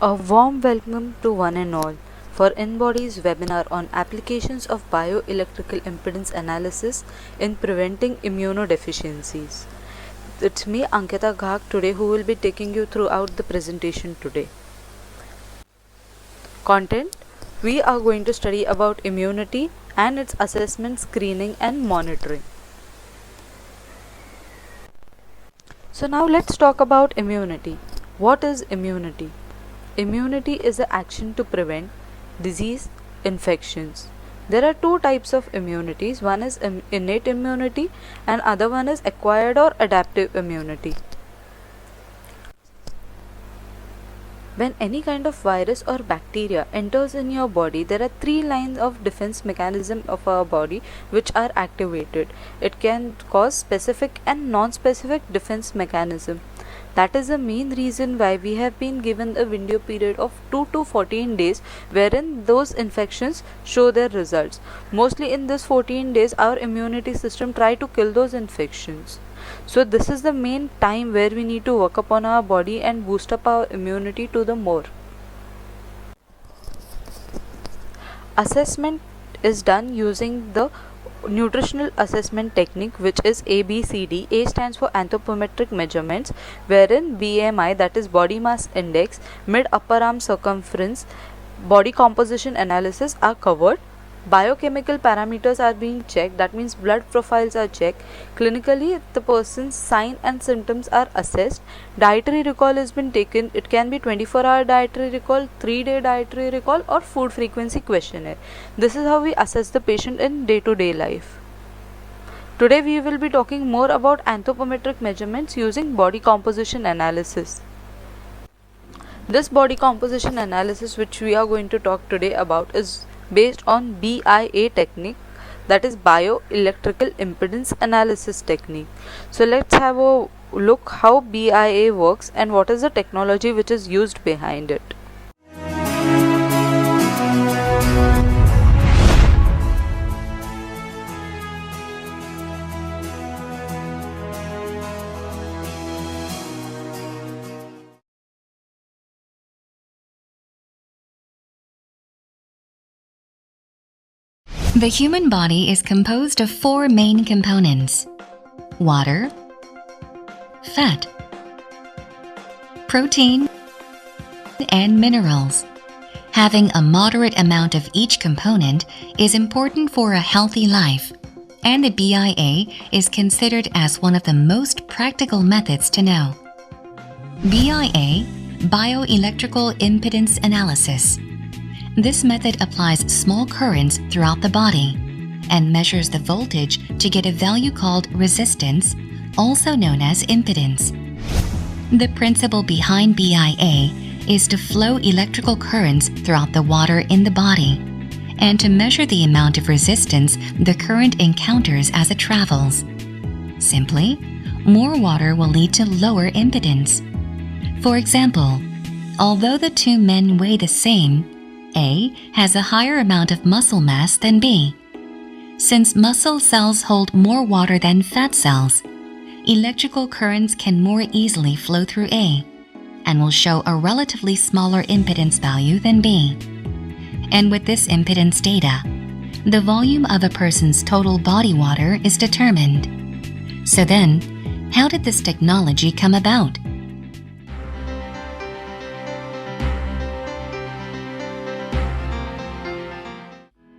A warm welcome to one and all for InBody's webinar on applications of bioelectrical impedance analysis in preventing immunodeficiencies. It's me, Ankita Ghak, today who will be taking you throughout the presentation today. Content: we are going to study about immunity and its assessment, screening and monitoring. So now let's talk about immunity. What is immunity? Immunity is the action to prevent disease, infections. There are two types of immunities. One is innate immunity and other one is acquired or adaptive immunity. When any kind of virus or bacteria enters in your body, there are three lines of defense mechanism of our body which are activated. It can cause specific and non-specific defense mechanism. That is the main reason why we have been given a window period of 2 to 14 days wherein those infections show their results. Mostly in this 14 days our immunity system try to kill those infections. So this is the main time where we need to work upon our body and boost up our immunity to the more. Assessment is done using the nutritional assessment technique, which is ABCD. A stands for anthropometric measurements, wherein BMI, that is body mass index, mid upper arm circumference, body composition analysis are covered. Biochemical parameters are being checked, that means blood profiles are checked. Clinically, the person's sign and symptoms are assessed. Dietary recall has been taken. It can be 24-hour dietary recall, 3-day dietary recall or food frequency questionnaire. This is how we assess the patient in day-to-day life. Today we will be talking more about anthropometric measurements using body composition analysis. This body composition analysis which we are going to talk today about is based on BIA technique, that is bioelectrical impedance analysis technique. So let's have a look how BIA works and what is the technology which is used behind it. The human body is composed of four main components: water, fat, protein, and minerals. Having a moderate amount of each component is important for a healthy life, and the BIA is considered as one of the most practical methods to know. BIA, bioelectrical impedance analysis. This method applies small currents throughout the body and measures the voltage to get a value called resistance, also known as impedance. The principle behind BIA is to flow electrical currents throughout the water in the body and to measure the amount of resistance the current encounters as it travels. Simply, more water will lead to lower impedance. For example, although the two men weigh the same, A has a higher amount of muscle mass than B. Since muscle cells hold more water than fat cells, electrical currents can more easily flow through A and will show a relatively smaller impedance value than B. And with this impedance data, the volume of a person's total body water is determined. So then, how did this technology come about?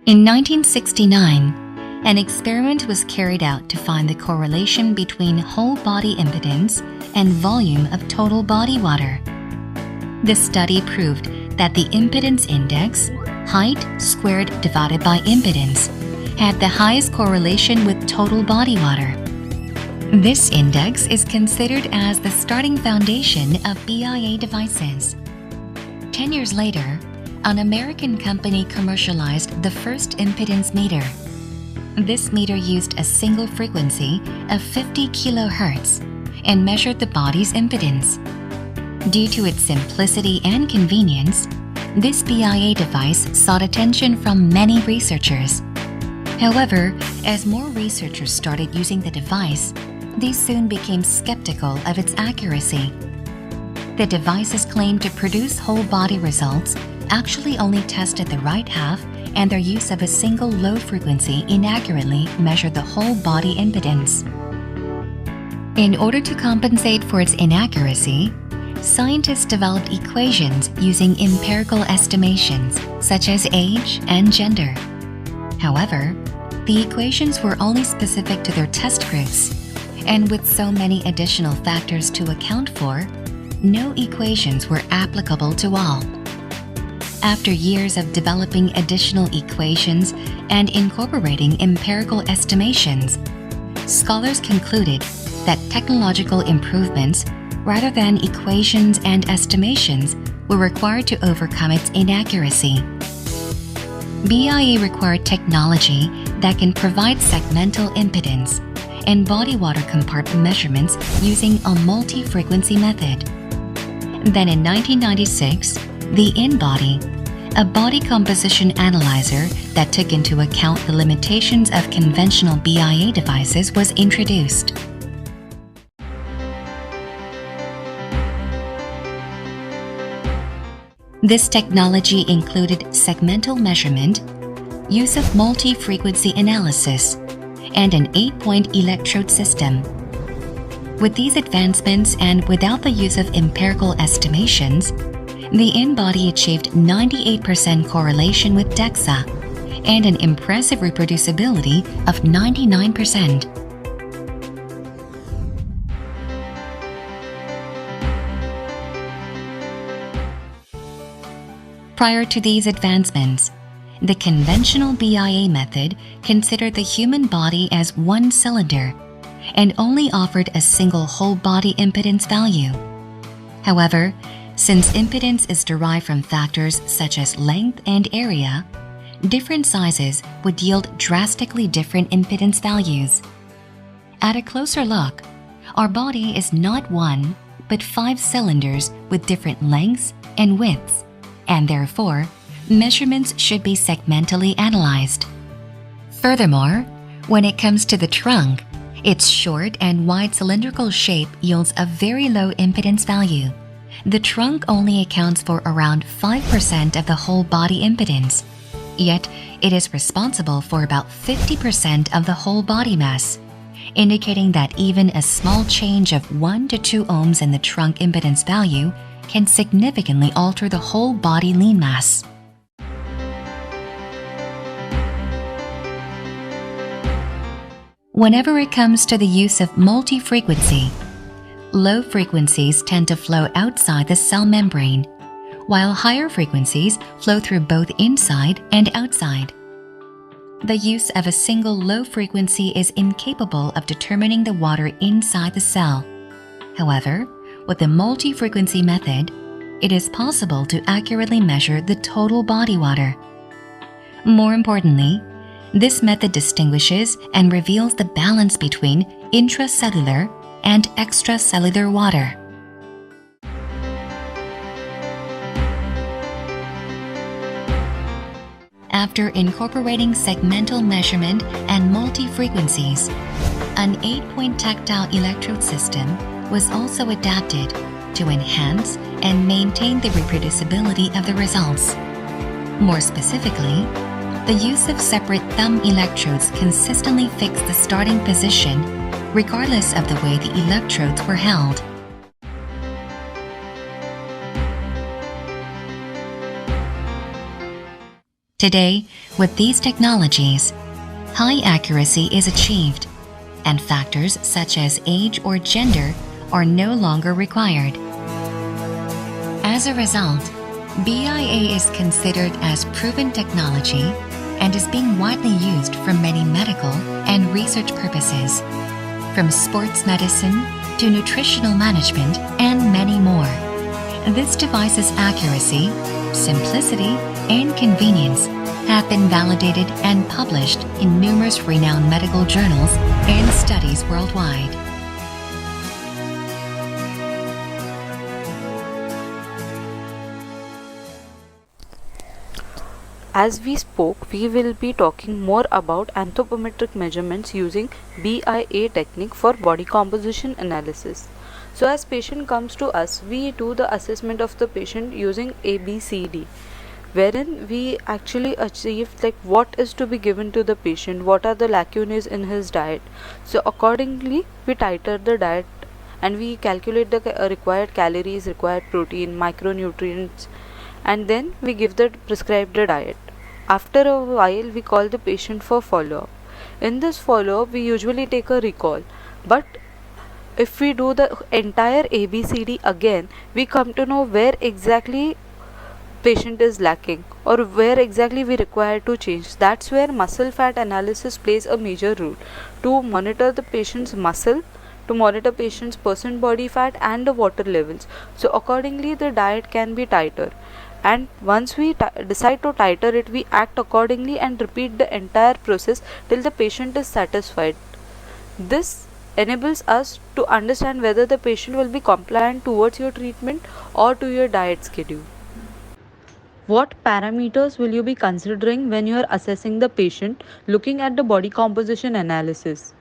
In 1969, an experiment was carried out to find the correlation between whole body impedance and volume of total body water. The study proved that the impedance index, height squared divided by impedance, had the highest correlation with total body water. This index is considered as the starting foundation of BIA devices. 10 years later, an American company commercialized the first impedance meter. This meter used a single frequency of 50 kilohertz and measured the body's impedance. Due to its simplicity and convenience, this BIA device sought attention from many researchers. However, as more researchers started using the device, they soon became skeptical of its accuracy. The devices claim to produce whole body results actually only tested the right half, and their use of a single low frequency inaccurately measured the whole body impedance. In order to compensate for its inaccuracy, scientists developed equations using empirical estimations such as age and gender. However, the equations were only specific to their test groups, and with so many additional factors to account for, no equations were applicable to all. After years of developing additional equations and incorporating empirical estimations, scholars concluded that technological improvements, rather than equations and estimations, were required to overcome its inaccuracy. BIA required technology that can provide segmental impedance and body water compartment measurements using a multi-frequency method. Then in 1996, the InBody, a body composition analyzer that took into account the limitations of conventional BIA devices, was introduced. This technology included segmental measurement, use of multi-frequency analysis, and an 8-point electrode system. With these advancements and without the use of empirical estimations, the InBody achieved 98% correlation with DEXA and an impressive reproducibility of 99%. Prior to these advancements, the conventional BIA method considered the human body as one cylinder and only offered a single whole body impedance value. However, since impedance is derived from factors such as length and area, different sizes would yield drastically different impedance values. At a closer look, our body is not one, but 5 cylinders with different lengths and widths, and therefore, measurements should be segmentally analyzed. Furthermore, when it comes to the trunk, its short and wide cylindrical shape yields a very low impedance value. The trunk only accounts for around 5% of the whole body impedance, yet it is responsible for about 50% of the whole body mass, indicating that even a small change of 1 to 2 ohms in the trunk impedance value can significantly alter the whole body lean mass. Whenever it comes to the use of multi-frequency, low frequencies tend to flow outside the cell membrane, while higher frequencies flow through both inside and outside. The use of a single low frequency is incapable of determining the water inside the cell. However, with the multi-frequency method, it is possible to accurately measure the total body water. More importantly, this method distinguishes and reveals the balance between intracellular and extracellular water. After incorporating segmental measurement and multi-frequencies, an 8-point tactile electrode system was also adapted to enhance and maintain the reproducibility of the results. More specifically, the use of separate thumb electrodes consistently fixed the starting position regardless of the way the electrodes were held. Today, with these technologies, high accuracy is achieved, and factors such as age or gender are no longer required. As a result, BIA is considered as proven technology and is being widely used for many medical and research purposes, from sports medicine to nutritional management and many more. This device's accuracy, simplicity, and convenience have been validated and published in numerous renowned medical journals and studies worldwide. As we spoke, we will be talking more about anthropometric measurements using BIA technique for body composition analysis. So as patient comes to us, we do the assessment of the patient using ABCD, wherein we actually achieve like what is to be given to the patient, what are the lacunae in his diet. So accordingly we titrate the diet and we calculate the required calories, required protein, micronutrients, and then we give the prescribed diet. After a while we call the patient for follow-up. In this follow-up we usually take a recall, but if we do the entire ABCD again, we come to know where exactly patient is lacking or where exactly we require to change. That's where muscle fat analysis plays a major role to monitor the patient's muscle, to monitor patient's percent body fat and the water levels. So accordingly the diet can be tighter, and once we decide to tighter it, we act accordingly and repeat the entire process till the patient is satisfied. This enables us to understand whether the patient will be compliant towards your treatment or to your diet schedule. What parameters will you be considering when you are assessing the patient looking at the body composition analysis?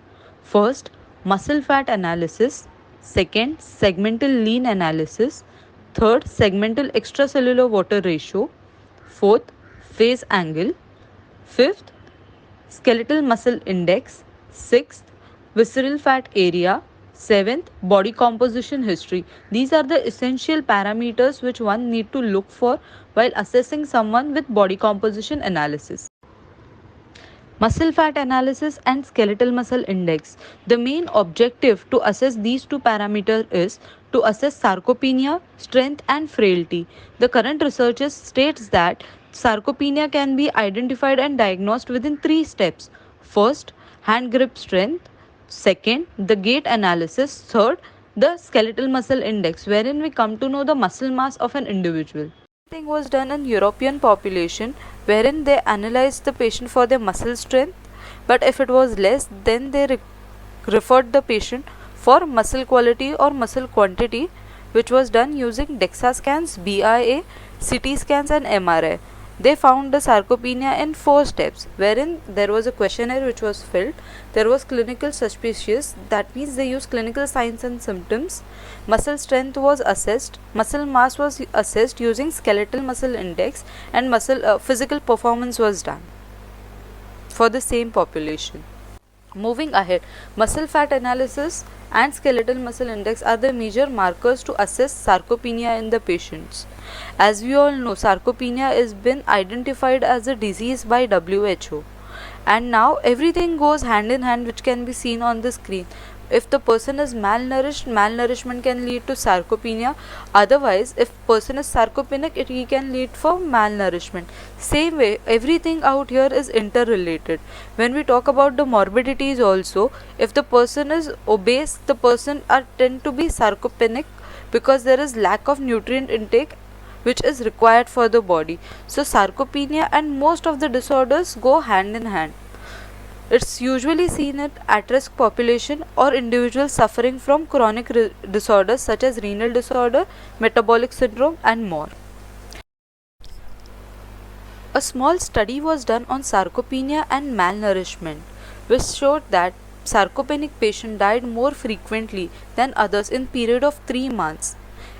First, muscle fat analysis. Second, segmental lean analysis. Third, segmental extracellular water ratio. Fourth, phase angle. Fifth, skeletal muscle index. Sixth, visceral fat area. Seventh, body composition history. These are the essential parameters which one need to look for while assessing someone with body composition analysis. Muscle fat analysis and skeletal muscle index. The main objective to assess these two parameters is to assess sarcopenia, strength and frailty. The current research states that sarcopenia can be identified and diagnosed within 3 steps. First, hand grip strength. Second, the gait analysis. Third, the skeletal muscle index, wherein we come to know the muscle mass of an individual. Thing was done in European population, wherein they analyzed the patient for their muscle strength, but if it was less, then they referred the patient for muscle quality or muscle quantity, which was done using DEXA scans, BIA, CT scans and MRI. They found the sarcopenia in 4 steps, wherein there was a questionnaire which was filled. There was clinical suspicious, that means they used clinical signs and symptoms. Muscle strength was assessed, muscle mass was assessed using skeletal muscle index, and muscle physical performance was done for the same population. Moving ahead, muscle fat analysis and skeletal muscle index are the major markers to assess sarcopenia in the patients. As we all know, sarcopenia has been identified as a disease by WHO, and now everything goes hand in hand, which can be seen on the screen. If the person is malnourished, malnourishment can lead to sarcopenia. Otherwise, if person is sarcopenic, it can lead for malnourishment. Same way, everything out here is interrelated. When we talk about the morbidities also, if the person is obese, the person tend to be sarcopenic because there is lack of nutrient intake which is required for the body. So sarcopenia and most of the disorders go hand in hand. It's usually seen in at-risk population or individuals suffering from chronic disorders such as renal disorder, metabolic syndrome and more. A small study was done on sarcopenia and malnourishment, which showed that sarcopenic patients died more frequently than others in period of 3 months.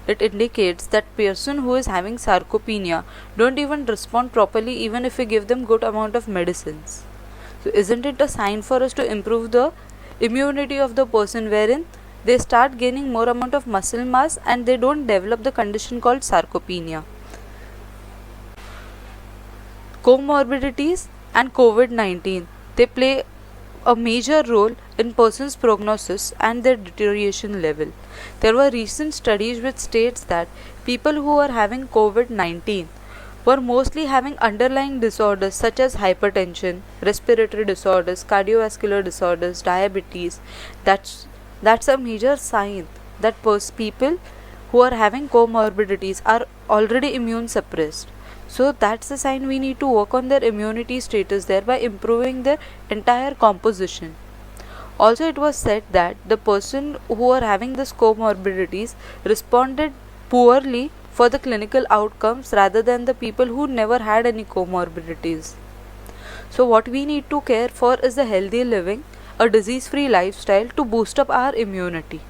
It indicates that person who is having sarcopenia don't even respond properly even if we give them good amount of medicines. So isn't it a sign for us to improve the immunity of the person, wherein they start gaining more amount of muscle mass and they don't develop the condition called sarcopenia. Comorbidities and COVID-19, they play a major role in person's prognosis and their deterioration level. There were recent studies which states that people who are having COVID-19 were mostly having underlying disorders such as hypertension, respiratory disorders, cardiovascular disorders, diabetes. That's a major sign that people who are having comorbidities are already immune suppressed. So that's a sign we need to work on their immunity status, thereby improving their entire composition. Also, it was said that the person who are having this comorbidities responded poorly for the clinical outcomes rather than the people who never had any comorbidities. So what we need to care for is the healthy living, a disease-free lifestyle to boost up our immunity.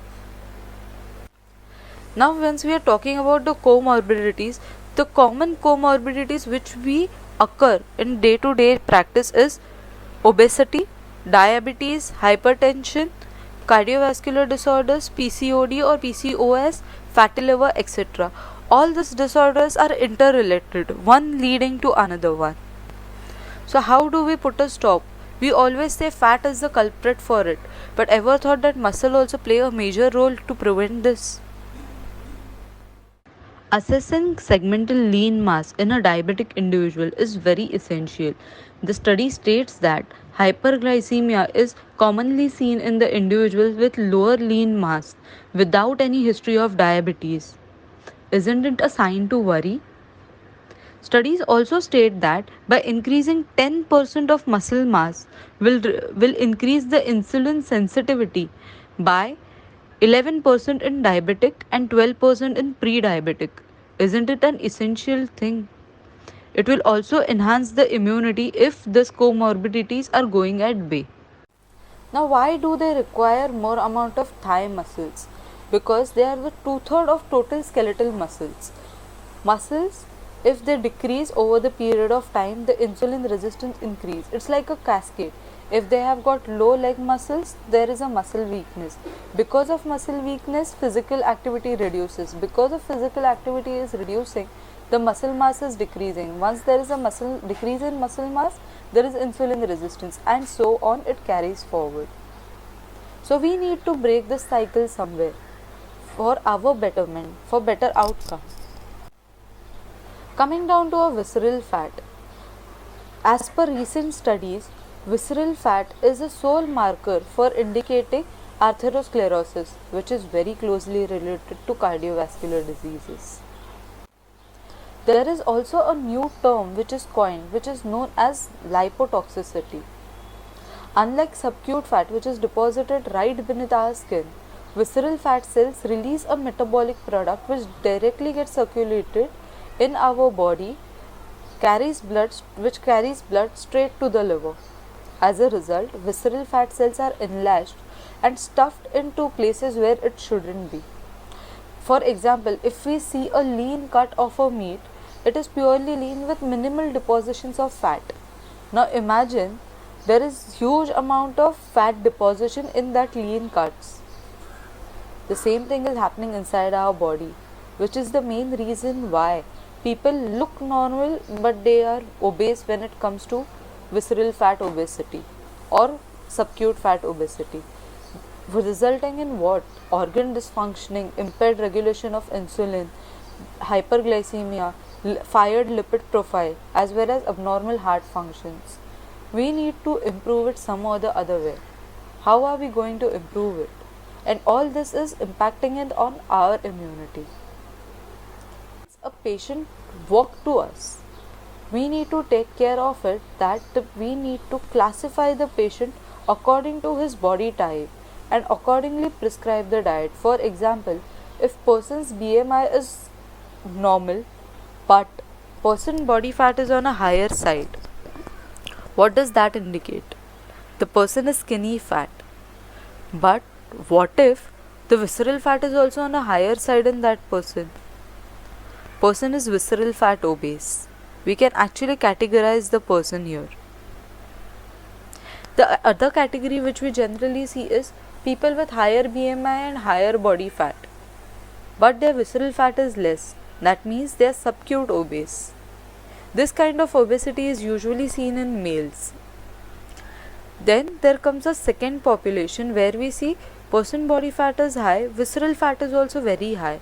Now, once we are talking about the common comorbidities which we occur in day-to-day practice is obesity, diabetes, hypertension, cardiovascular disorders, PCOD or PCOS, fatty liver, etc. All these disorders are interrelated, one leading to another one. So, how do we put a stop? We always say fat is the culprit for it, but ever thought that muscle also play a major role to prevent this? Assessing segmental lean mass in a diabetic individual is very essential. The study states that hyperglycemia is commonly seen in the individuals with lower lean mass without any history of diabetes. Isn't it a sign to worry? Studies also state that by increasing 10% of muscle mass will increase the insulin sensitivity by 11% in diabetic and 12% in pre-diabetic. Isn't it an essential thing? It will also enhance the immunity if these comorbidities are going at bay. Now, why do they require more amount of thigh muscles? Because they are the two-thirds of total skeletal muscles. Muscles, if they decrease over the period of time, the insulin resistance increase. It's like a cascade. If they have got low leg muscles, there is a muscle weakness. Because of muscle weakness, physical activity reduces. Because of physical activity is reducing, the muscle mass is decreasing. Once there is a muscle decrease in muscle mass, there is insulin resistance, and so on it carries forward. So we need to break this cycle somewhere for our betterment, for better outcome. Coming down to a visceral fat. As per recent studies, visceral fat is a sole marker for indicating atherosclerosis, which is very closely related to cardiovascular diseases. There is also a new term which is coined, which is known as lipotoxicity. Unlike subcute fat, which is deposited right beneath our skin, visceral fat cells release a metabolic product which directly gets circulated in our body, which carries blood straight to the liver. As a result, visceral fat cells are enlarged and stuffed into places where it shouldn't be. For example, if we see a lean cut of a meat, it is purely lean with minimal depositions of fat. Now imagine there is huge amount of fat deposition in that lean cuts. The same thing is happening inside our body, which is the main reason why people look normal but they are obese when it comes to visceral fat obesity or subcute fat obesity, resulting in what? Organ dysfunctioning, impaired regulation of insulin, hyperglycemia, fired lipid profile, as well as abnormal heart functions. We need to improve it some or the other way. How are we going to improve it? And all this is impacting it on our immunity. A patient walk to us, we need to take care of it, that we need to classify the patient according to his body type and accordingly prescribe the diet. For example, if person's BMI is normal but person body fat is on a higher side, what does that indicate? The person is skinny fat. But what if the visceral fat is also on a higher side in that person? Person is visceral fat obese. We can actually categorize the person here. The other category which we generally see is people with higher BMI and higher body fat, but their visceral fat is less. That means they are subcute obese. This kind of obesity is usually seen in males. Then there comes a second population where we see person body fat is high, visceral fat is also very high.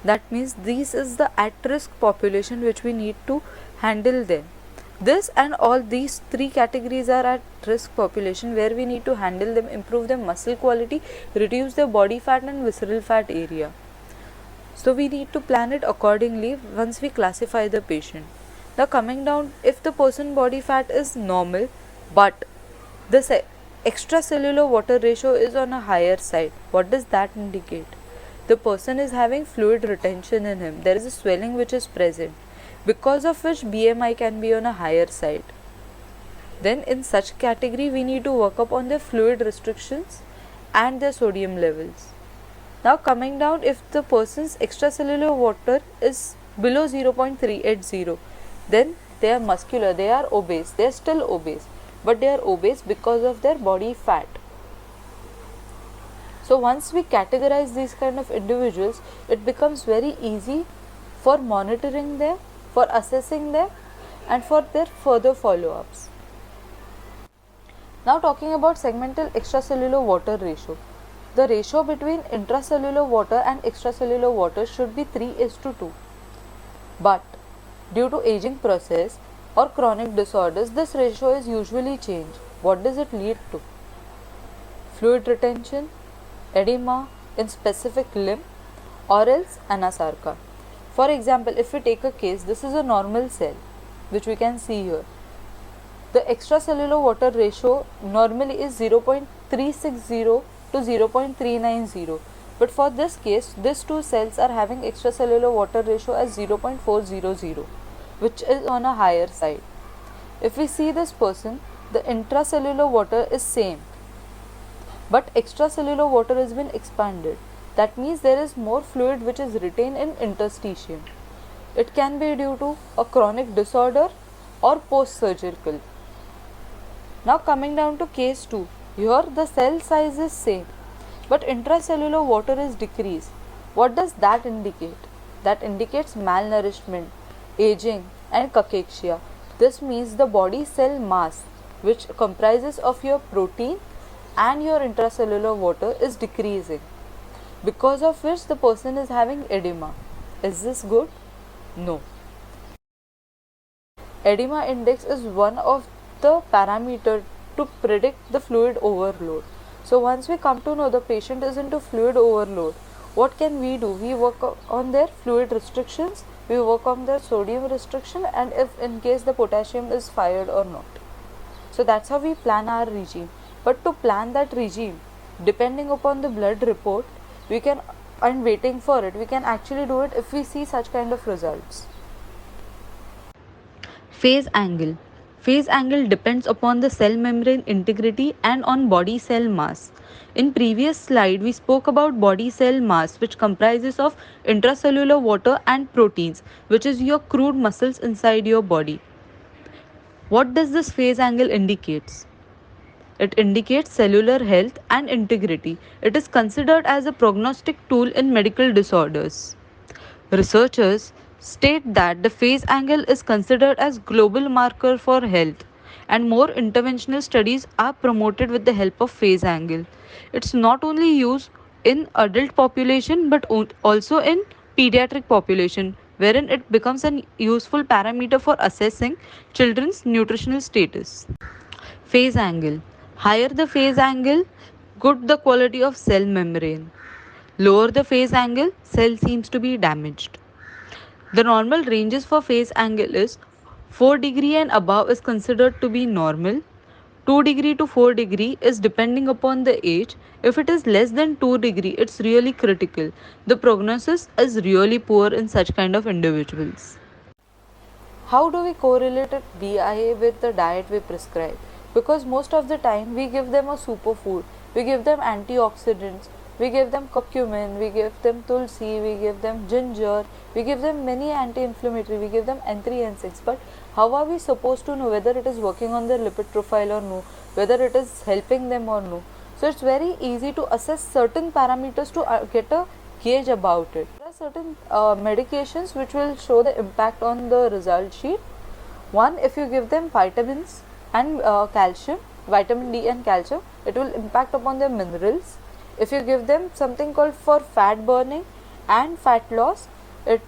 That means this is the at-risk population which we need to handle them. This and all these three categories are at risk population where we need to handle them, improve their muscle quality, reduce their body fat and visceral fat area. So we need to plan it accordingly once we classify the patient. Now coming down, if the person body fat is normal but this extracellular water ratio is on a higher side, what does that indicate? The person is having fluid retention in him. There is a swelling which is present, because of which BMI can be on a higher side. Then in such category we need to work up on their fluid restrictions and their sodium levels. Now coming down, if the person's extracellular water is below 0.380, then they are muscular, they are obese, they are still obese, but they are obese because of their body fat. So once we categorize these kind of individuals, it becomes very easy for monitoring them, for assessing them, and for their further follow-ups. Now talking about segmental extracellular water ratio. The ratio between intracellular water and extracellular water should be 3:2. But due to aging process or chronic disorders, this ratio is usually changed. What does it lead to? Fluid retention, edema in specific limb, or else anasarca. For example, if we take a case, this is a normal cell which we can see here. The extracellular water ratio normally is 0.360 to 0.390, but for this case, these two cells are having extracellular water ratio as 0.400, which is on a higher side. If we see this person, the intracellular water is same, but extracellular water has been expanded. That means there is more fluid which is retained in interstitium. It can be due to a chronic disorder or post-surgical. Now coming down to case 2, here the cell size is same, but intracellular water is decreased. What does that indicate? That indicates malnourishment, aging and cachexia. This means the body cell mass, which comprises of your protein and your intracellular water, is decreasing, because of which the person is having edema. Is this good? No. Edema index is one of the parameter to predict the fluid overload. So once we come to know the patient is into fluid overload, what can we do? We work on their fluid restrictions, we work on their sodium restriction, and if in case the potassium is fired or not. So that's how we plan our regime. But to plan that regime, depending upon the blood report, we can, and waiting for it, we can actually do it if we see such kind of results. Phase angle. Phase angle depends upon the cell membrane integrity and on body cell mass. In previous slide, we spoke about body cell mass, which comprises of intracellular water and proteins, which is your crude muscles inside your body. What does this phase angle indicates? It indicates cellular health and integrity. It is considered as a prognostic tool in medical disorders. Researchers state that the phase angle is considered as global marker for health, and more interventional studies are promoted with the help of phase angle. It's not only used in adult population but also in pediatric population, wherein it becomes a useful parameter for assessing children's nutritional status. Phase angle. Higher the phase angle, good the quality of cell membrane. Lower the phase angle, cell seems to be damaged. The normal ranges for phase angle is 4 degree and above is considered to be normal. 2 degree to 4 degree is depending upon the age. If it is less than 2 degree, it's really critical. The prognosis is really poor in such kind of individuals. How do we correlate BIA with the diet we prescribe? Because most of the time we give them a superfood, we give them antioxidants, we give them curcumin, we give them tulsi, we give them ginger, we give them many anti-inflammatory, we give them N3, N6. But how are we supposed to know whether it is working on their lipid profile or no, whether it is helping them or no? So it's very easy to assess certain parameters to get a gauge about it. There are certain medications which will show the impact on the result sheet. One, if you give them vitamins and calcium, vitamin D and calcium, it will impact upon their minerals. If you give them something called for fat burning and fat loss,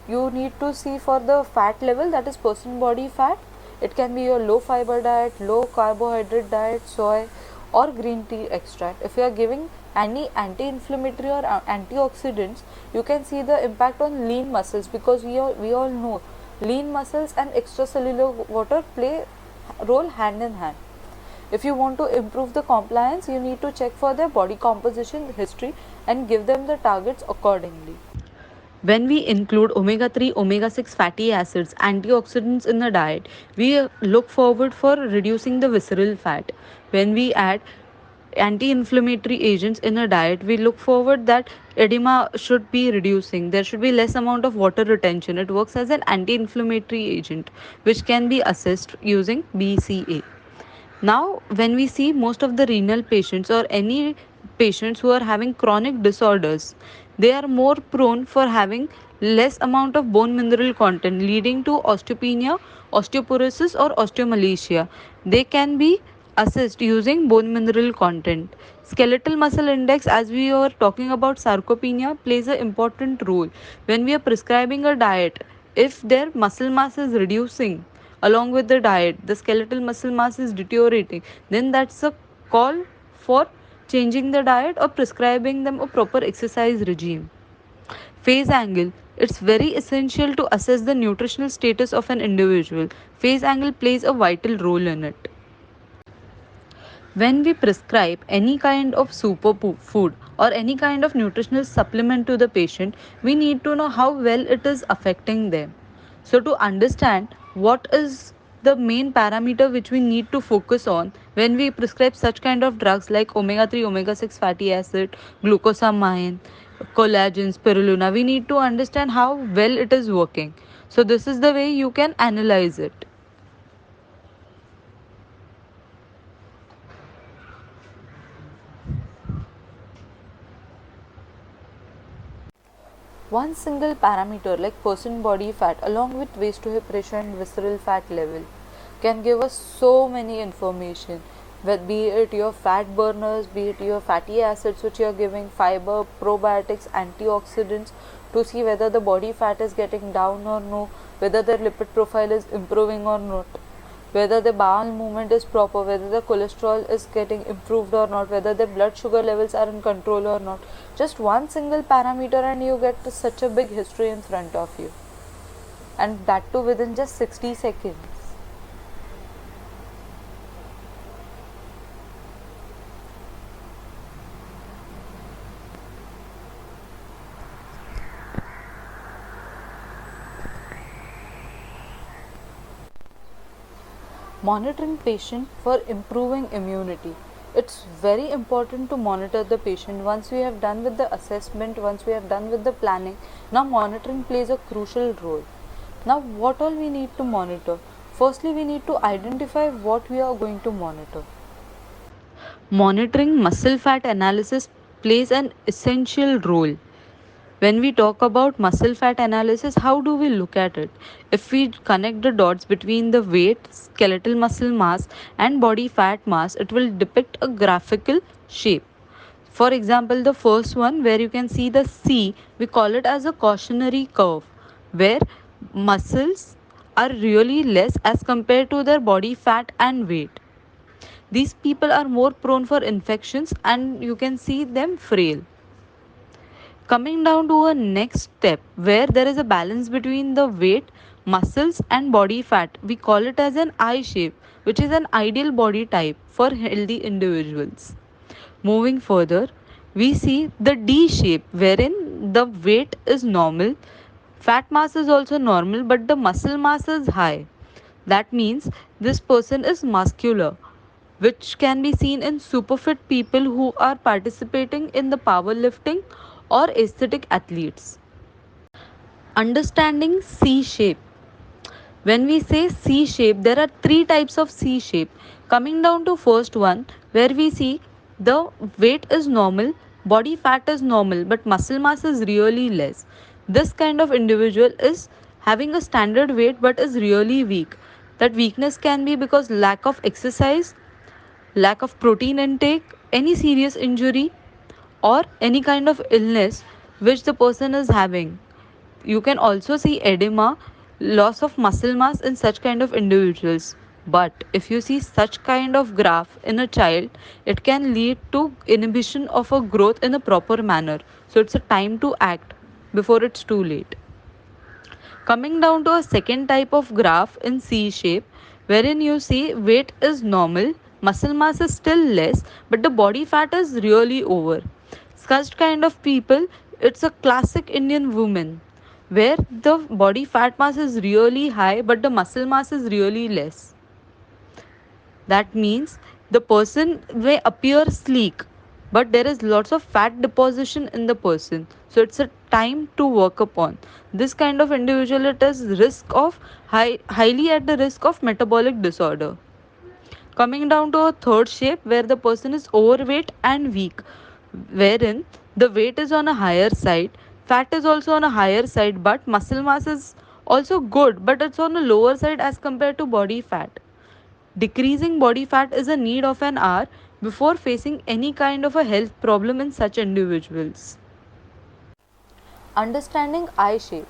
you need to see for the fat level, that is person body fat. It can be your low fiber diet, low carbohydrate diet, soy or green tea extract. If you are giving any anti-inflammatory or antioxidants, you can see the impact on lean muscles, because we all know lean muscles and extracellular water play role hand in hand. If you want to improve the compliance, you need to check for their body composition history and give them the targets accordingly. When we include omega-3, omega-6 fatty acids, antioxidants in the diet, we look forward for reducing the visceral fat. When we add anti-inflammatory agents in a diet, we look forward that edema should be reducing. There should be less amount of water retention. It works as an anti-inflammatory agent, which can be assessed using BCA. Now, when we see most of the renal patients or any patients who are having chronic disorders, they are more prone for having less amount of bone mineral content, leading to osteopenia, osteoporosis, or osteomalacia. They can be assessed using bone mineral content. Skeletal muscle index, as we were talking about sarcopenia, plays an important role when we are prescribing a diet. If their muscle mass is reducing along with the diet, the skeletal muscle mass is deteriorating, then that's a call for changing the diet or prescribing them a proper exercise regime. Phase angle. It's very essential to assess the nutritional status of an individual. Phase angle plays a vital role in it. When we prescribe any kind of superfood or any kind of nutritional supplement to the patient, we need to know how well it is affecting them. So, to understand what is the main parameter which we need to focus on when we prescribe such kind of drugs like omega 3, omega 6 fatty acid, glucosamine, collagen, spirulina, we need to understand how well it is working. So, this is the way you can analyze it. One single parameter like percent body fat along with waist to hip ratio and visceral fat level can give us so many information, be it your fat burners, be it your fatty acids which you are giving, fiber, probiotics, antioxidants, to see whether the body fat is getting down or no, whether their lipid profile is improving or not, whether the bowel movement is proper, whether the cholesterol is getting improved or not, whether the blood sugar levels are in control or not. Just one single parameter and you get such a big history in front of you, and that too within just 60 seconds. Monitoring patient for improving immunity. It's very important to monitor the patient. Once we have done with the assessment, once we have done with the planning, now monitoring plays a crucial role. Now what all we need to monitor? Firstly, we need to identify what we are going to monitor. Monitoring muscle fat analysis plays an essential role. When we talk about muscle fat analysis, how do we look at it? If we connect the dots between the weight, skeletal muscle mass, and body fat mass, it will depict a graphical shape. For example, the first one where you can see the C, we call it as a cautionary curve, where muscles are really less as compared to their body fat and weight. These people are more prone for infections and you can see them frail. Coming down to a next step where there is a balance between the weight, muscles, and body fat, we call it as an I shape, which is an ideal body type for healthy individuals. Moving further, we see the D shape wherein the weight is normal, fat mass is also normal, but the muscle mass is high. That means this person is muscular, which can be seen in superfit people who are participating in the powerlifting or aesthetic athletes. Understanding C shape. When we say C shape, there are three types of C shape. Coming down to first one, where we see the weight is normal, body fat is normal, but muscle mass is really less. This kind of individual is having a standard weight but is really weak. That weakness can be because lack of exercise, lack of protein intake, any serious injury, or any kind of illness which the person is having. You can also see edema, loss of muscle mass in such kind of individuals. But if you see such kind of graph in a child, it can lead to inhibition of a growth in a proper manner. So it's a time to act before it's too late. Coming down to a second type of graph in C shape, wherein you see weight is normal, muscle mass is still less, but the body fat is really over. Such kind of people, it's a classic Indian woman, where the body fat mass is really high, but the muscle mass is really less. That means The person may appear sleek, but there is lots of fat deposition in the person, so it's a time to work upon. This kind of individual, it is risk of highly at the risk of metabolic disorder. Coming down to a third shape where the person is overweight and weak, wherein the weight is on a higher side, fat is also on a higher side, but muscle mass is also good, but it's on a lower side as compared to body fat. Decreasing body fat is a need of an hour before facing any kind of a health problem in such individuals. Understanding eye shape.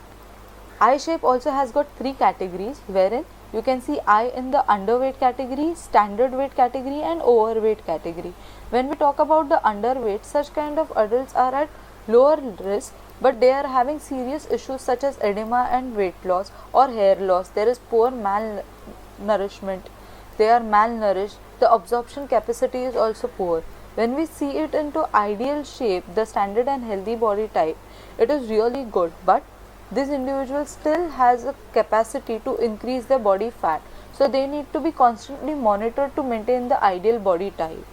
Eye shape also has got three categories, wherein you can see eye in the underweight category, standard weight category, and overweight category. When we talk about the underweight, such kind of adults are at lower risk, but they are having serious issues such as edema and weight loss or hair loss. There is poor malnourishment, they are malnourished, the absorption capacity is also poor. When we see it into ideal shape, the standard and healthy body type, it is really good, but this individual still has a capacity to increase their body fat, so they need to be constantly monitored to maintain the ideal body type.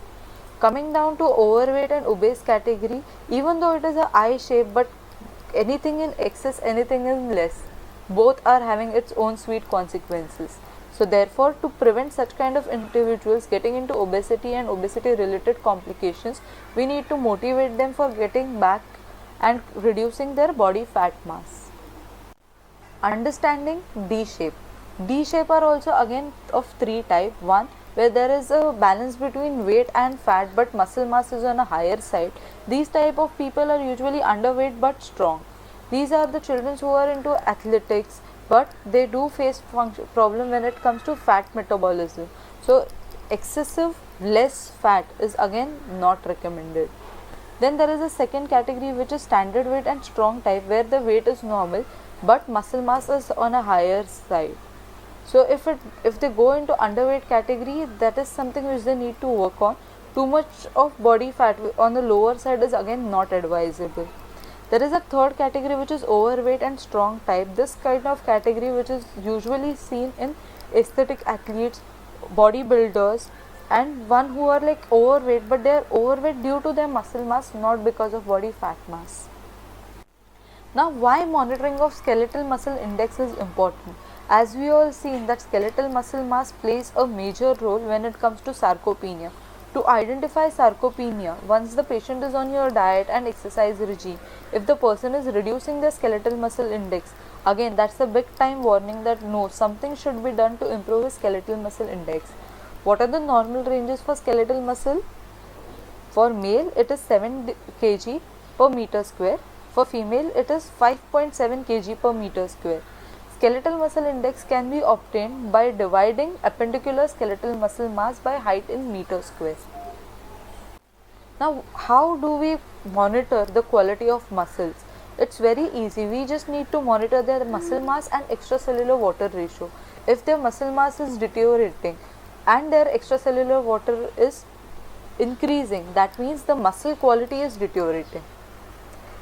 Coming down to overweight and obese category, even though it is a eye shape, but anything in excess, anything in less, both are having its own sweet consequences. So therefore, to prevent such kind of individuals getting into obesity and obesity related complications, we need to motivate them for getting back and reducing their body fat mass. Understanding D shape. D shape are also again of three type. One, where there is a balance between weight and fat, but muscle mass is on a higher side. These type of people are usually underweight but strong. These are the children who are into athletics, but they do face problem when it comes to fat metabolism. So excessive less fat is again not recommended. Then there is a second category which is standard weight and strong type, where the weight is normal but muscle mass is on a higher side. So if they go into underweight category, that is something which they need to work on. Too much of body fat on the lower side is again not advisable. There is a third category which is overweight and strong type. This kind of category which is usually seen in aesthetic athletes, bodybuilders, and one who are like overweight, but they are overweight due to their muscle mass, not because of body fat mass. Now, why monitoring of skeletal muscle index is important? As we all seen that skeletal muscle mass plays a major role when it comes to sarcopenia. To identify sarcopenia, once the patient is on your diet and exercise regime, if the person is reducing their skeletal muscle index, again that's a big time warning that no, something should be done to improve his skeletal muscle index. What are the normal ranges for skeletal muscle? For male, it is 7 kg per meter square. For female, it is 5.7 kg per meter square. Skeletal muscle index can be obtained by dividing appendicular skeletal muscle mass by height in meter square. Now, how do we monitor the quality of muscles? It's very easy. We just need to monitor their muscle mass and extracellular water ratio. If their muscle mass is deteriorating and their extracellular water is increasing, that means the muscle quality is deteriorating.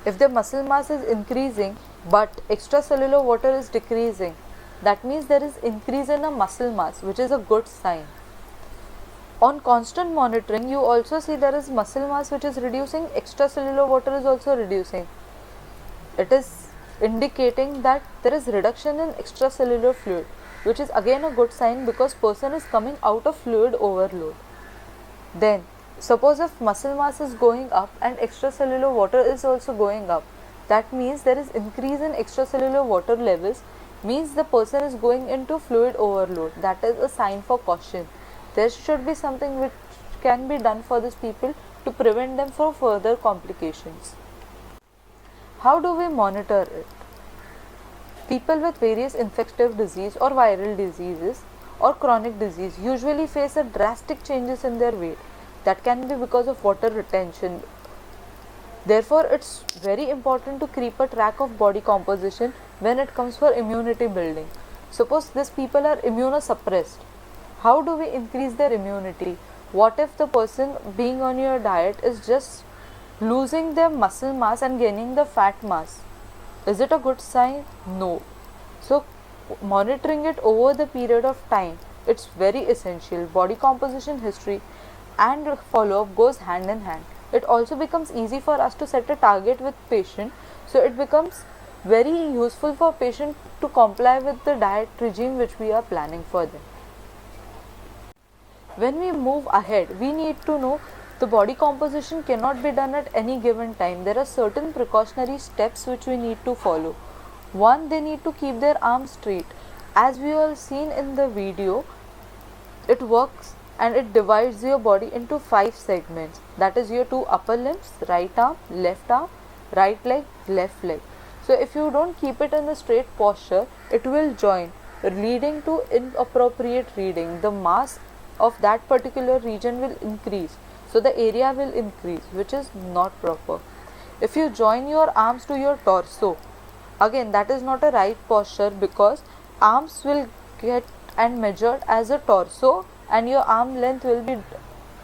If the muscle mass is increasing but extracellular water is decreasing, that means there is increase in a muscle mass, which is a good sign. On constant monitoring, you also see there is muscle mass which is reducing, extracellular water is also reducing. It is indicating that there is reduction in extracellular fluid, which is again a good sign because person is coming out of fluid overload. Then suppose if muscle mass is going up and extracellular water is also going up, that means there is increase in extracellular water levels, means the person is going into fluid overload. That is a sign for caution. There should be something which can be done for these people to prevent them from further complications. How do we monitor it? People with various infective disease or viral diseases or chronic disease usually face a drastic changes in their weight. That can be because of water retention. Therefore, it's very important to keep a track of body composition when it comes for immunity building. Suppose these people are immunosuppressed. How do we increase their immunity? What if the person being on your diet is just losing their muscle mass and gaining the fat mass? Is it a good sign? No. So, monitoring it over the period of time, it's very essential. Body composition history, and follow-up goes hand in hand. It also becomes easy for us to set a target with patient, so it becomes very useful for patient to comply with the diet regime which we are planning for them. When we move ahead, we need to know the body composition cannot be done at any given time. There are certain precautionary steps which we need to follow. One, they need to keep their arms straight. As we all seen in the video, it works and it divides your body into 5 segments. That is your 2 upper limbs, right arm, right leg, left leg. So if you don't keep it in the straight posture, it will join, leading to inappropriate reading. The mass of that particular region will increase, so the area will increase, which is not proper. If you join your arms to your torso, again that is not a right posture, because arms will get and measured as a torso and your arm length will be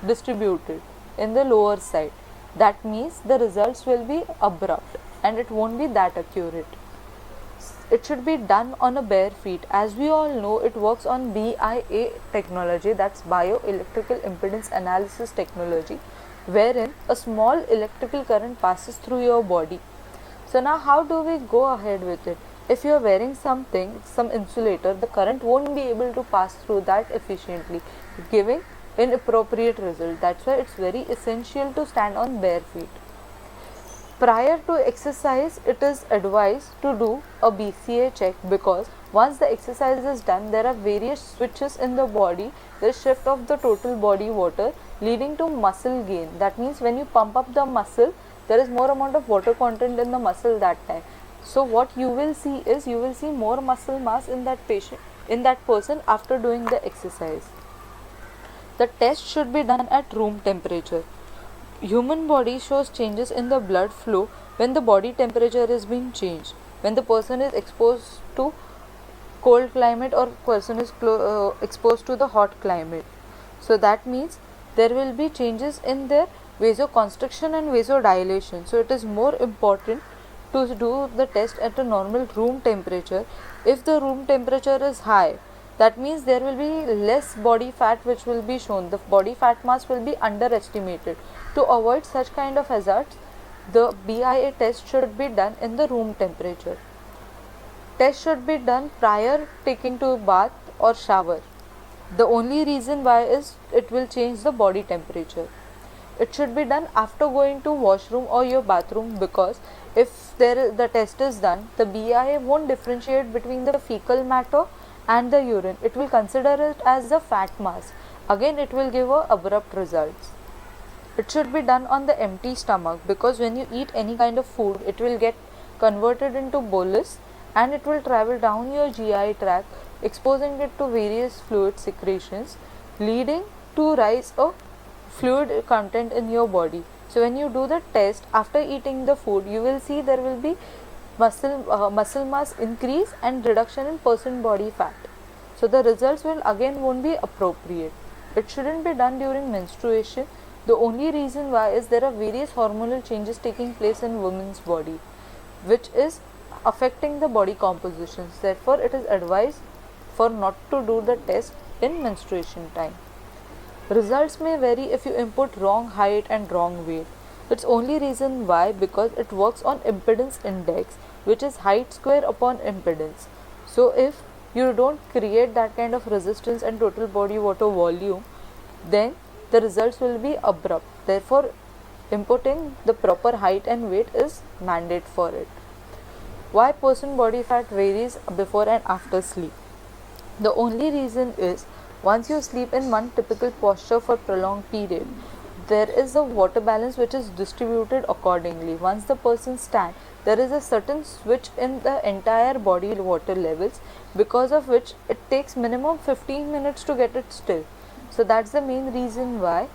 distributed in the lower side. That means the results will be abrupt and it won't be that accurate. It should be done on a bare feet. As we all know, it works on BIA technology, that's bioelectrical impedance analysis technology, wherein a small electrical current passes through your body. So now how do we go ahead with it? If you are wearing something, some insulator, the current won't be able to pass through that efficiently, giving inappropriate result. That's why it's very essential to stand on bare feet. Prior to exercise, it is advised to do a BCA check, because once the exercise is done, there are various switches in the body. There is shift of the total body water leading to muscle gain. That means when you pump up the muscle, there is more amount of water content in the muscle that time. So what you will see is, you will see more muscle mass in that patient, in that person after doing the exercise. The test should be done at room temperature. Human body shows changes in the blood flow when the body temperature is being changed. When the person is exposed to cold climate or person is exposed to the hot climate. So that means there will be changes in their vasoconstriction and vasodilation. So it is more important to do the test at a normal room temperature. If the room temperature is high, that means there will be less body fat which will be shown. The body fat mass will be underestimated. To avoid such kind of hazards, the BIA test should be done in the room temperature. Test should be done prior taking to bath or shower. The only reason why is it will change the body temperature. It should be done after going to washroom or your bathroom, because if the test is done, the BIA won't differentiate between the fecal matter and the urine. It will consider it as the fat mass. Again, it will give a abrupt results. It should be done on the empty stomach, because when you eat any kind of food, it will get converted into bolus and it will travel down your GI tract, exposing it to various fluid secretions, leading to rise of fluid content in your body. So when you do the test after eating the food, you will see there will be muscle mass increase and reduction in percent body fat. So the results will again won't be appropriate. It shouldn't be done during menstruation. The only reason why is there are various hormonal changes taking place in women's body, which is affecting the body compositions. Therefore, it is advised for not to do the test in menstruation time. Results may vary if you input wrong height and wrong weight. Its only reason why, because it works on impedance index, which is height square upon impedance. So if you don't create that kind of resistance and total body water volume, then the results will be abrupt. Therefore, inputting the proper height and weight is mandate for it. Why person body fat varies before and after sleep? The only reason is, once you sleep in one typical posture for prolonged period, there is a water balance which is distributed accordingly. Once the person stands, there is a certain switch in the entire body water levels, because of which it takes minimum 15 minutes to get it still. So that's the main reason why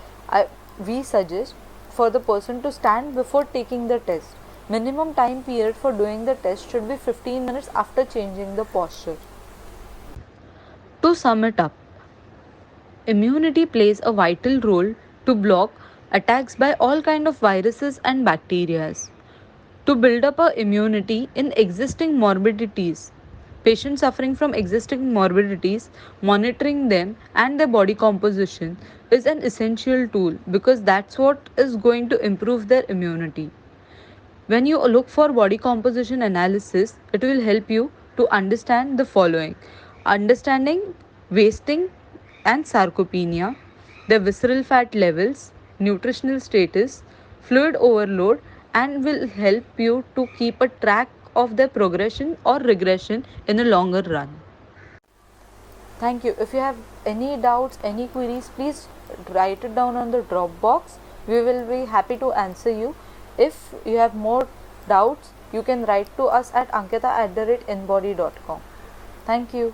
we suggest for the person to stand before taking the test. Minimum time period for doing the test should be 15 minutes after changing the posture. To sum it up, immunity plays a vital role to block attacks by all kind of viruses and bacteria. To build up our immunity in existing morbidities, Patients suffering from existing morbidities, monitoring them and their body composition is an essential tool because that's what is going to improve their immunity. When you look for body composition analysis, it will help you to understand the following: understanding wasting and sarcopenia, the visceral fat levels, nutritional status, fluid overload, and will help you to keep a track of their progression or regression in a longer run. Thank you. If you have any doubts, any queries, please write it down on the drop box. We will be happy to answer you. If you have more doubts, you can write to us at ankita@inbody.com. Thank you.